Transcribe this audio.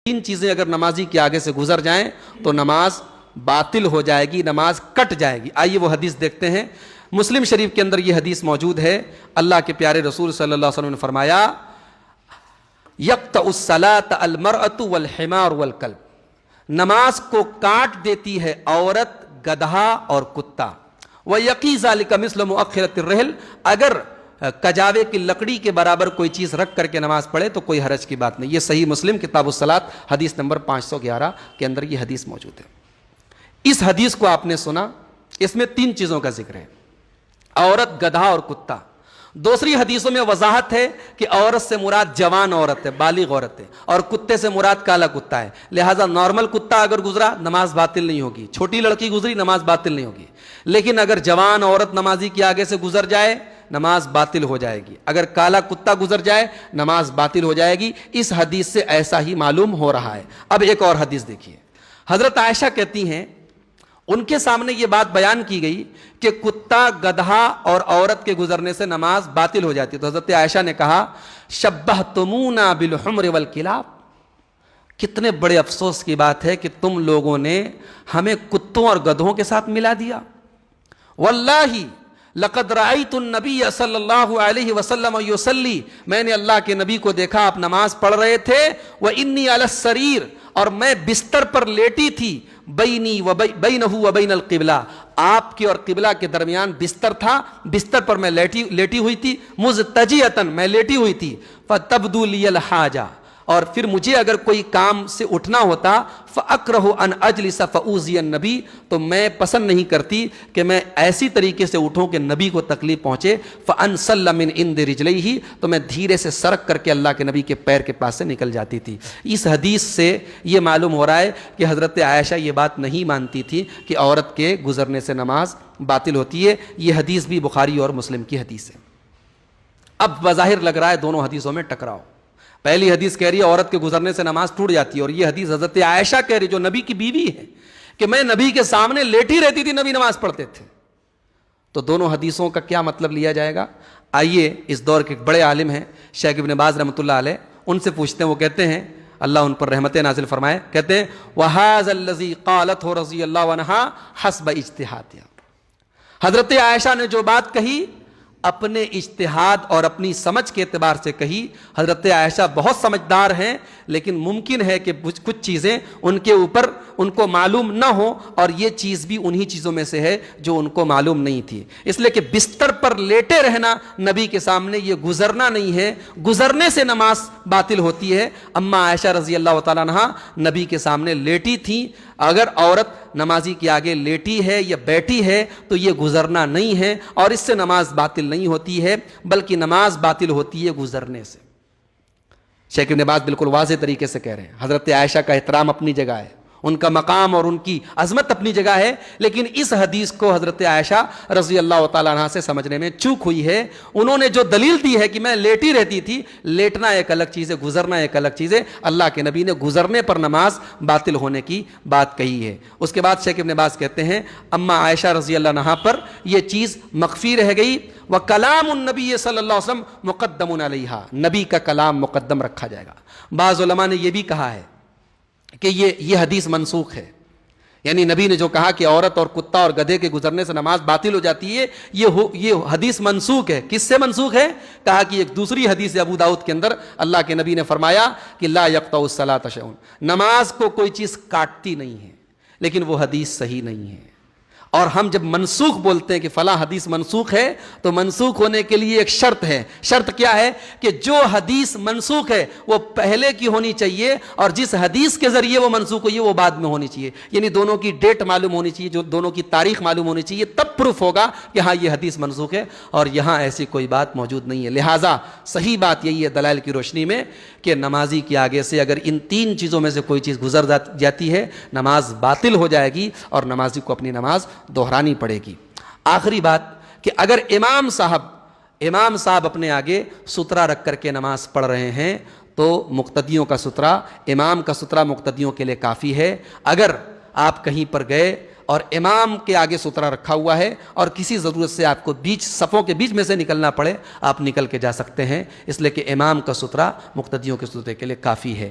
تین چیزیں اگر نمازی کے آگے سے گزر جائیں تو نماز باطل ہو جائے گی، نماز کٹ جائے گی۔ آئیے وہ حدیث دیکھتے ہیں۔ مسلم شریف کے اندر یہ حدیث موجود ہے۔ اللہ کے پیارے رسول صلی اللہ علیہ وسلم نے فرمایا یقطع الصلاۃ المرأۃ والحمار والکلب، نماز کو کاٹ دیتی ہے عورت، گدھا اور کتا۔ وَيَقِي ذَلِكَ مِثْلُ مُؤَخِّرَةِ الرِّحْلِ، اگر کجاوے کی لکڑی کے برابر کوئی چیز رکھ کر کے نماز پڑھے تو کوئی حرج کی بات نہیں۔ یہ صحیح مسلم کتاب الصلاۃ حدیث نمبر 511 کے اندر یہ حدیث موجود ہے۔ اس حدیث کو آپ نے سنا، اس میں تین چیزوں کا ذکر ہے، عورت، گدھا اور کتا۔ دوسری حدیثوں میں وضاحت ہے کہ عورت سے مراد جوان عورت ہے، بالغ عورت ہے، اور کتے سے مراد کالا کتا ہے۔ لہٰذا نارمل کتا اگر گزرا نماز باطل نہیں ہوگی، چھوٹی لڑکی گزری نماز باطل نہیں ہوگی، لیکن اگر جوان عورت نمازی کے آگے سے گزر جائے نماز باطل ہو جائے گی، اگر کالا کتا گزر جائے نماز باطل ہو جائے گی۔ اس حدیث سے ایسا ہی معلوم ہو رہا ہے۔ اب ایک اور حدیث دیکھیے، حضرت عائشہ کہتی ہیں، ان کے سامنے یہ بات بیان کی گئی کہ کتا، گدھا اور عورت کے گزرنے سے نماز باطل ہو جاتی ہے، تو حضرت عائشہ نے کہا شبہتمونا بالحمر والکلاب، کتنے بڑے افسوس کی بات ہے کہ تم لوگوں نے ہمیں کتوں اور گدھوں کے ساتھ ملا دیا۔ واللہ لقد رأیت النبی صلی اللہ علیہ وسلم یصلی، میں نے اللہ کے نبی کو دیکھا آپ نماز پڑھ رہے تھے، وانی علی السریر، اور میں بستر پر لیٹی تھی، بینی بینہ و بین القبلہ، آپ کے اور قبلہ کے درمیان بستر تھا، بستر پر میں لیٹی ہوئی تھی، مضطجعۃ، میں لیٹی ہوئی تھی، فتبدو لی الحاجہ، اور پھر مجھے اگر کوئی کام سے اٹھنا ہوتا، فَأَكْرَهُ أَنْ أَجْلِسَ فَأُوذِيَ النَّبِيَّ، تو میں پسند نہیں کرتی کہ میں ایسی طریقے سے اٹھوں کہ نبی کو تکلیف پہنچے، فَأَنْسَلَّ مِنْ عِنْدِ رِجْلَيْهِ، تو میں دھیرے سے سرک کر کے اللہ کے نبی کے پیر کے پاس سے نکل جاتی تھی۔ اس حدیث سے یہ معلوم ہو رہا ہے کہ حضرت عائشہ یہ بات نہیں مانتی تھی کہ عورت کے گزرنے سے نماز باطل ہوتی ہے۔ یہ حدیث بھی بخاری اور مسلم کی حدیث ہے۔ اب بظاہر لگ رہا ہے دونوں حدیثوں میں ٹکراؤ۔ پہلی حدیث کہہ رہی ہے عورت کے گزرنے سے نماز ٹوٹ جاتی ہے، اور یہ حدیث حضرت عائشہ کہہ رہی جو نبی کی بیوی ہے کہ میں نبی کے سامنے لیٹی رہتی تھی، نبی نماز پڑھتے تھے۔ تو دونوں حدیثوں کا کیا مطلب لیا جائے گا؟ آئیے اس دور کے بڑے عالم ہیں شیخ ابن باز رحمۃ اللہ علیہ، ان سے پوچھتے ہیں۔ وہ کہتے ہیں، اللہ ان پر رحمت نازل فرمائے، کہتے ہیں وَهَذَا الَّذِي قَالَتْهُ رضی اللہ عنہا حسب اجتہادها، حضرت عائشہ نے جو بات کہی اپنے اجتہاد اور اپنی سمجھ کے اعتبار سے کہی۔ حضرت عائشہ بہت سمجھدار ہیں، لیکن ممکن ہے کہ کچھ چیزیں ان کے اوپر ان کو معلوم نہ ہو، اور یہ چیز بھی انہی چیزوں میں سے ہے جو ان کو معلوم نہیں تھی۔ اس لیے کہ بستر پر لیٹے رہنا نبی کے سامنے یہ گزرنا نہیں ہے، گزرنے سے نماز باطل ہوتی ہے۔ اما عائشہ رضی اللہ تعالیٰ عنہا نبی کے سامنے لیٹی تھیں۔ اگر عورت نمازی کے آگے لیٹی ہے یا بیٹھی ہے تو یہ گزرنا نہیں ہے، اور اس سے نماز باطل نہیں ہوتی ہے، بلکہ نماز باطل ہوتی ہے گزرنے سے۔ شیخ ابن باز بالکل واضح طریقے سے کہہ رہے ہیں۔ حضرت عائشہ کا احترام اپنی جگہ ہے، ان کا مقام اور ان کی عظمت اپنی جگہ ہے، لیکن اس حدیث کو حضرت عائشہ رضی اللہ تعالیٰ عنہ سے سمجھنے میں چوک ہوئی ہے۔ انہوں نے جو دلیل دی ہے کہ میں لیٹی رہتی تھی، لیٹنا ایک الگ چیز ہے، گزرنا ایک الگ چیز ہے۔ اللہ کے نبی نے گزرنے پر نماز باطل ہونے کی بات کہی ہے۔ اس کے بعد شیخ ابن باز کہتے ہیں اما عائشہ رضی اللہ عنہا پر یہ چیز مخفی رہ گئی، وَكَلَامُ النَّبِيِّ صلی اللہ علیہ وسلم مُقَدَّمٌ عَلَيْهَا، نبی کا کلام مقدم رکھا جائے گا۔ بعض علماء نے یہ بھی کہا ہے کہ یہ حدیث منسوخ ہے، یعنی نبی نے جو کہا کہ عورت اور کتا اور گدھے کے گزرنے سے نماز باطل ہو جاتی ہے، یہ حدیث منسوخ ہے۔ کس سے منسوخ ہے؟ کہا کہ ایک دوسری حدیث ابو داؤد کے اندر اللہ کے نبی نے فرمایا کہ لا یقطع الصلاۃ شیء، نماز کو کوئی چیز کاٹتی نہیں ہے، لیکن وہ حدیث صحیح نہیں ہے۔ اور ہم جب منسوخ بولتے ہیں کہ فلاں حدیث منسوخ ہے، تو منسوخ ہونے کے لیے ایک شرط ہے۔ شرط کیا ہے؟ کہ جو حدیث منسوخ ہے وہ پہلے کی ہونی چاہیے، اور جس حدیث کے ذریعے وہ منسوخ ہوئی ہے وہ بعد میں ہونی چاہیے، یعنی دونوں کی ڈیٹ معلوم ہونی چاہیے، جو دونوں کی تاریخ معلوم ہونی چاہیے، تب پروف ہوگا کہ ہاں یہ حدیث منسوخ ہے، اور یہاں ایسی کوئی بات موجود نہیں ہے۔ لہٰذا صحیح بات یہی ہے دلائل کی روشنی میں کہ نمازی کے آگے سے اگر ان تین چیزوں میں سے کوئی چیز گزر جاتی ہے نماز باطل ہو جائے گی، اور نمازی کو اپنی نماز دہرانی پڑے گی۔ آخری بات کہ اگر امام صاحب اپنے آگے سترہ رکھ کر کے نماز پڑھ رہے ہیں تو مقتدیوں کا سترہ، امام کا سترہ مقتدیوں کے لیے کافی ہے۔ اگر آپ کہیں پر گئے اور امام کے آگے سترہ رکھا ہوا ہے اور کسی ضرورت سے آپ کو صفوں کے بیچ میں سے نکلنا پڑے، آپ نکل کے جا سکتے ہیں، اس لیے کہ امام کا سترہ مقتدیوں کے سترے کے لیے کافی ہے۔